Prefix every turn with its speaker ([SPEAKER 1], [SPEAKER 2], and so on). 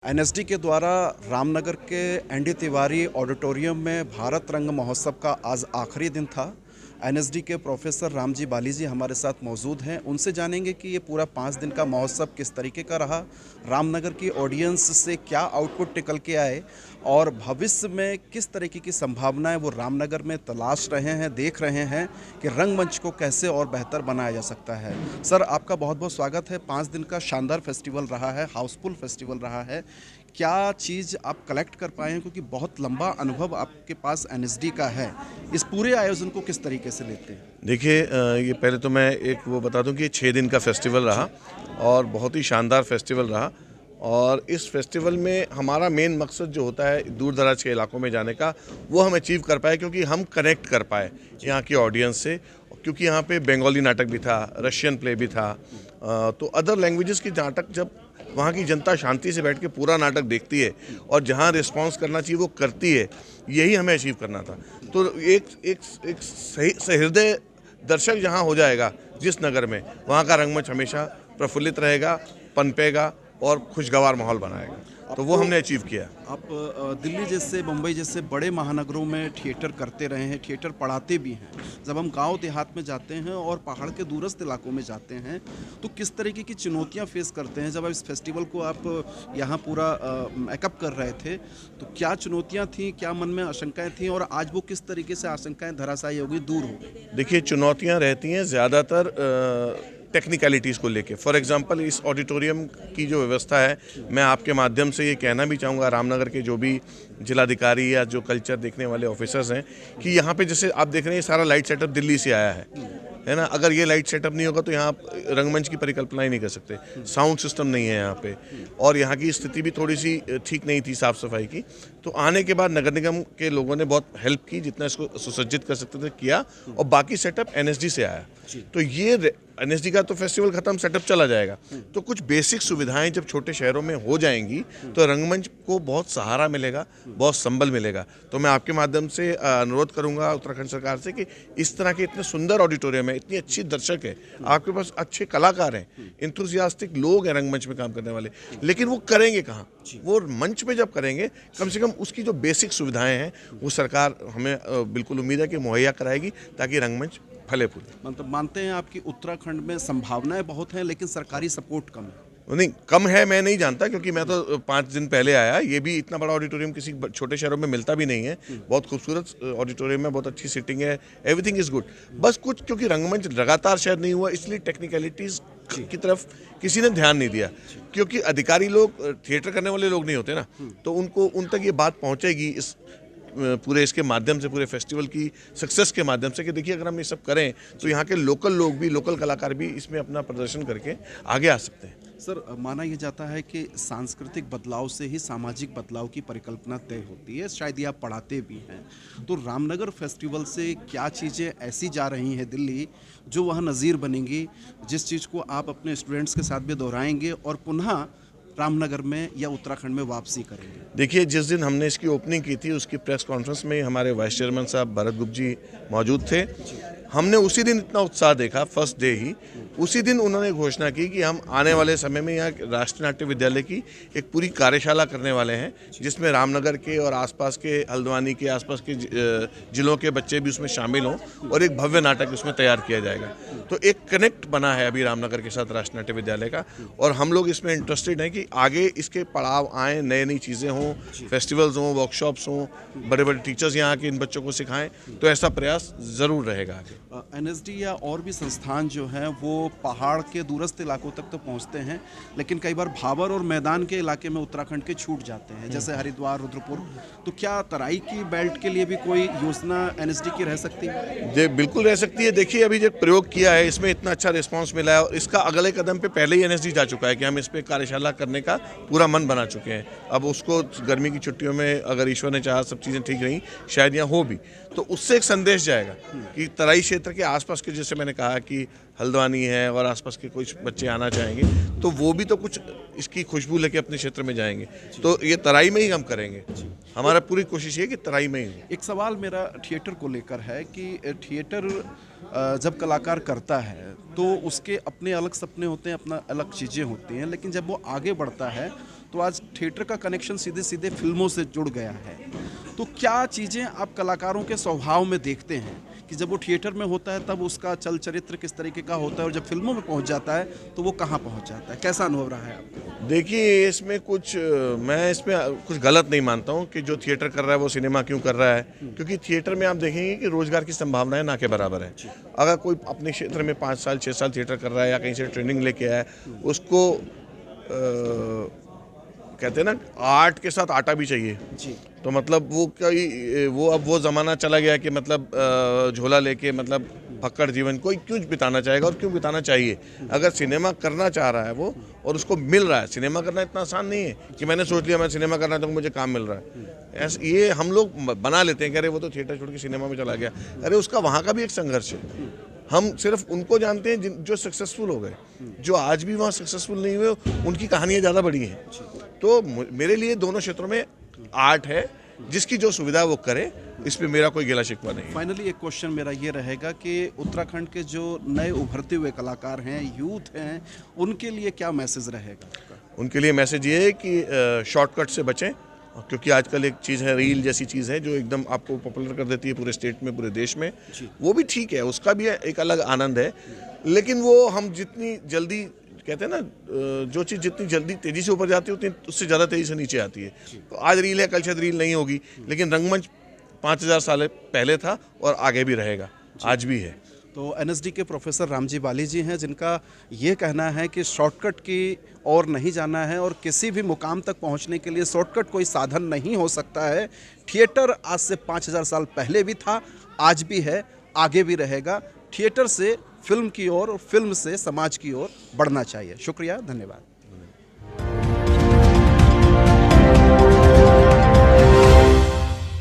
[SPEAKER 1] NSD के द्वारा रामनगर के एनडी तिवारी ऑडिटोरियम में भारत रंग महोत्सव का आज आखिरी दिन था। एनएसडी के प्रोफेसर रामजी बाली जी हमारे साथ मौजूद हैं। उनसे जानेंगे कि ये पूरा 5 दिन का महोत्सव किस तरीके का रहा, रामनगर की ऑडियंस से क्या आउटपुट निकल के आए और भविष्य में किस तरीके की संभावनाएं वो रामनगर में तलाश रहे हैं, देख रहे हैं कि रंगमंच को कैसे और बेहतर बनाया जा सकता है। सर, आपका बहुत बहुत स्वागत है। 5 दिन का शानदार फेस्टिवल रहा है, हाउसफुल फेस्टिवल रहा है। क्या चीज़ आप कलेक्ट कर पाए हैं, क्योंकि बहुत लंबा अनुभव आपके पास एनएसडी का है, इस पूरे आयोजन को किस तरीके से लेते हैं?
[SPEAKER 2] देखिए, ये पहले तो मैं एक वो बता दूं कि 6 दिन का फेस्टिवल रहा और बहुत ही शानदार फेस्टिवल रहा। और इस फेस्टिवल में हमारा मेन मकसद जो होता है दूर दराज के इलाकों में जाने का, वो हम अचीव कर पाए, क्योंकि हम कनेक्ट कर पाए यहाँ की ऑडियंस से। क्योंकि यहाँ पे बंगाली नाटक भी था, रशियन प्ले भी था, तो अदर लैंग्वेजेस की नाटक जब वहाँ की जनता शांति से बैठ के पूरा नाटक देखती है और जहाँ रिस्पांस करना चाहिए वो करती है, यही हमें अचीव करना था। तो एक सही सहृदय दर्शक जहाँ हो जाएगा जिस नगर में, वहाँ का रंगमंच हमेशा प्रफुल्लित रहेगा, पनपेगा और खुशगवार माहौल बनाएगा। तो वो हमने अचीव किया।
[SPEAKER 1] आप दिल्ली जैसे, मुंबई जैसे बड़े महानगरों में थिएटर करते रहे हैं, थिएटर पढ़ाते भी हैं। जब हम गांव देहात में जाते हैं और पहाड़ के दूरस्थ इलाकों में जाते हैं, तो किस तरीके की चुनौतियां फेस करते हैं? जब आप इस फेस्टिवल को आप यहाँ पूरा मेकअप कर रहे थे, तो क्या चुनौतियाँ थीं, क्या मन में आशंकाएँ थीं और आज वो किस तरीके से आशंकाएँ धराशायी हो गई, दूर हो गई?
[SPEAKER 2] देखिए, चुनौतियाँ रहती हैं ज़्यादातर टेक्निकलिटीज़ को लेके। फॉर एग्जांपल, इस ऑडिटोरियम की जो व्यवस्था है, मैं आपके माध्यम से ये कहना भी चाहूँगा रामनगर के जो भी जिलाधिकारी या जो कल्चर देखने वाले ऑफिसर्स हैं, कि यहाँ पे जैसे आप देख रहे हैं, ये सारा लाइट सेटअप दिल्ली से आया है ना। अगर ये लाइट सेटअप नहीं होगा तो यहाँ रंगमंच की परिकल्पना ही नहीं कर सकते। साउंड सिस्टम नहीं है यहाँ पे, और यहाँ की स्थिति भी थोड़ी सी ठीक नहीं थी साफ़ सफाई की। तो आने के बाद नगर निगम के लोगों ने बहुत हेल्प की, जितना इसको सुसज्जित कर सकते थे किया, और बाकी सेटअप एनएसडी से आया। तो ये एनएसडी का तो फेस्टिवल खत्म, सेटअप चला जाएगा। तो कुछ बेसिक सुविधाएं जब छोटे शहरों में हो जाएंगी तो रंगमंच को बहुत सहारा मिलेगा, बहुत संबल मिलेगा। तो मैं आपके माध्यम से अनुरोध करूंगा उत्तराखंड सरकार से कि इस तरह के इतने सुंदर ऑडिटोरियम है, इतनी अच्छी दर्शक है, आपके पास अच्छे कलाकार हैं, इंथुसियास्टिक लोग हैं रंगमंच में काम करने वाले, लेकिन वो करेंगे कहाँ? वो मंच पे जब करेंगे, कम से कम उसकी जो बेसिक सुविधाएं हैं वो सरकार, हमें बिल्कुल उम्मीद है कि मुहैया कराएगी, ताकि रंगमंच फले फूले।
[SPEAKER 1] मतलब मानते हैं आपकी उत्तराखंड में संभावनाएं बहुत हैं, लेकिन सरकारी सपोर्ट कम है?
[SPEAKER 2] नहीं, कम है मैं नहीं जानता, क्योंकि मैं तो 5 दिन पहले आया। ये भी इतना बड़ा ऑडिटोरियम किसी छोटे शहरों में मिलता भी नहीं है। बहुत खूबसूरत ऑडिटोरियम है, बहुत अच्छी सीटिंग है, एवरीथिंग इज़ गुड। बस कुछ क्योंकि रंगमंच लगातार शायद नहीं हुआ, इसलिए टेक्निकलिटीज़ की तरफ किसी ने ध्यान नहीं दिया। क्योंकि अधिकारी लोग थिएटर करने वाले लोग नहीं होते ना, तो उन तक ये बात पहुँचेगी इस पूरे इसके माध्यम से, पूरे फेस्टिवल की सक्सेस के माध्यम से, कि देखिए अगर हम ये सब करें तो यहाँ के लोकल लोग भी, लोकल कलाकार भी इसमें अपना प्रदर्शन करके आगे आ सकते हैं।
[SPEAKER 1] सर, माना यह जाता है कि सांस्कृतिक बदलाव से ही सामाजिक बदलाव की परिकल्पना तय होती है, शायद ये आप पढ़ाते भी हैं। तो रामनगर फेस्टिवल से क्या चीज़ें ऐसी जा रही हैं दिल्ली, जो वह नज़ीर बनेंगी, जिस चीज़ को आप अपने स्टूडेंट्स के साथ भी दोहराएंगे और पुनः रामनगर में या उत्तराखंड में वापसी करेंगे?
[SPEAKER 2] देखिए, जिस दिन हमने इसकी ओपनिंग की थी, उसकी प्रेस कॉन्फ्रेंस में हमारे वाइस चेयरमैन साहब भरत गुप्ता जी मौजूद थे। हमने उसी दिन इतना उत्साह देखा, फर्स्ट डे ही उसी दिन उन्होंने घोषणा की कि हम आने वाले समय में यहाँ राष्ट्रीय नाट्य विद्यालय की एक पूरी कार्यशाला करने वाले हैं, जिसमें रामनगर के और आसपास के, हल्द्वानी के आसपास के जिलों के बच्चे भी उसमें शामिल हों, और एक भव्य नाटक उसमें तैयार किया जाएगा। तो एक कनेक्ट बना है अभी रामनगर के साथ राष्ट्रीय नाट्य विद्यालय का, और हम लोग इसमें इंटरेस्टेड हैं कि आगे इसके पड़ाव आएँ, नई नई चीज़ें हों, फेस्टिवल्स हों, वर्कशॉप्स हों, बड़े बड़े टीचर्स यहाँ के इन बच्चों को सिखाएं। तो ऐसा प्रयास ज़रूर रहेगा आगे।
[SPEAKER 1] एनएसडी या और भी संस्थान जो हैं वो पहाड़ के दूरस्थ इलाकों तक तो पहुंचते हैं, लेकिन कई बार भाबर और मैदान के इलाके में उत्तराखंड के छूट जाते हैं, जैसे हरिद्वार, रुद्रपुर। तो क्या तराई की बेल्ट के लिए भी कोई योजना एनएसडी की रह सकती है?
[SPEAKER 2] जी, बिल्कुल रह सकती है। देखिए, अभी जो प्रयोग किया है, इसमें इतना अच्छा रिस्पांस मिला है, और इसका अगले कदम पे पहले ही एनएसडी जा चुका है कि हम इस पे कार्यशाला करने का पूरा मन बना चुके हैं। अब उसको गर्मी की छुट्टियों में, अगर ईश्वर ने चाहा, सब चीज़ें ठीक रही, शायद यहाँ हो भी, तो उससे एक संदेश जाएगा कि तराई क्षेत्र के आसपास के, जैसे मैंने कहा कि हल्द्वानी है और आसपास के कुछ बच्चे आना चाहेंगे, तो वो भी तो कुछ इसकी खुशबू लेके अपने क्षेत्र में जाएंगे। तो ये तराई में ही हम करेंगे, हमारा पूरी कोशिश है कि तराई में ही हो।
[SPEAKER 1] एक सवाल मेरा थिएटर को लेकर है कि थिएटर जब कलाकार करता है तो उसके अपने अलग सपने होते हैं, अपना अलग चीज़ें होती हैं, लेकिन जब वो आगे बढ़ता है तो आज थिएटर का कनेक्शन सीधे सीधे फिल्मों से जुड़ गया है। तो क्या चीज़ें आप कलाकारों के स्वभाव में देखते हैं कि जब वो थिएटर में होता है तब उसका चल चरित्र किस तरीके का होता है, और जब फिल्मों में पहुंच जाता है तो वो कहाँ पहुंच जाता है? कैसा अनुभव रहा है आपको?
[SPEAKER 2] देखिए, इसमें कुछ मैं इसमें कुछ गलत नहीं मानता हूँ कि जो थिएटर कर रहा है वो सिनेमा क्यों कर रहा है, क्योंकि थिएटर में आप देखेंगे कि रोजगार की संभावनाएं ना के बराबर है। अगर कोई अपने क्षेत्र में 5 साल 6 साल थिएटर कर रहा है या कहीं से ट्रेनिंग लेके आया है, उसको कहते हैं ना, आर्ट के साथ आटा भी चाहिए
[SPEAKER 1] जी।
[SPEAKER 2] तो मतलब वो अब वो ज़माना चला गया कि मतलब झोला लेके मतलब फक्कड़ जीवन कोई क्यों बिताना चाहेगा और क्यों बिताना चाहिए। अगर सिनेमा करना चाह रहा है वो और उसको मिल रहा है, सिनेमा करना इतना आसान नहीं है कि मैंने सोच लिया मैं सिनेमा करना है तो मुझे काम मिल रहा है। ऐसे ये हम लोग बना लेते हैं कि अरे वो तो थिएटर छोड़ के सिनेमा में चला गया। अरे उसका वहाँ का भी एक संघर्ष है। हम सिर्फ उनको जानते हैं जो सक्सेसफुल हो गए, जो आज भी वहाँ सक्सेसफुल नहीं हुए उनकी कहानियाँ ज़्यादा बड़ी हैं। तो मेरे लिए दोनों क्षेत्रों में आर्ट है, जिसकी जो सुविधा वो करे, इस पे मेरा कोई गिला शिकवा नहीं है।
[SPEAKER 1] फाइनली एक क्वेश्चन मेरा ये रहेगा कि उत्तराखंड के जो नए उभरते हुए कलाकार हैं, यूथ हैं, उनके लिए क्या मैसेज रहेगा आपका?
[SPEAKER 2] उनके लिए मैसेज ये है कि शॉर्टकट से बचें, क्योंकि आजकल एक चीज़ है, रील जैसी चीज़ है जो एकदम आपको पॉपुलर कर देती है पूरे स्टेट में, पूरे देश में। वो भी ठीक है, उसका भी एक अलग आनंद है, लेकिन वो हम जितनी जल्दी कहते हैं ना, जो चीज़ जितनी जल्दी तेज़ी से ऊपर जाती है उतनी उससे ज़्यादा तेज़ी से नीचे आती है। तो आज रील है, कल शायद रील नहीं होगी, लेकिन रंगमंच 5000 साल पहले था और आगे भी रहेगा, आज भी है।
[SPEAKER 1] तो एनएसडी के प्रोफेसर रामजी बाली जी हैं, जिनका ये कहना है कि शॉर्टकट की ओर नहीं जाना है और किसी भी मुकाम तक पहुंचने के लिए शॉर्टकट कोई साधन नहीं हो सकता है। थिएटर आज से 5000 साल पहले भी था, आज भी है, आगे भी रहेगा। थिएटर से फिल्म की ओर और फिल्म से समाज की ओर बढ़ना चाहिए। शुक्रिया, धन्यवाद।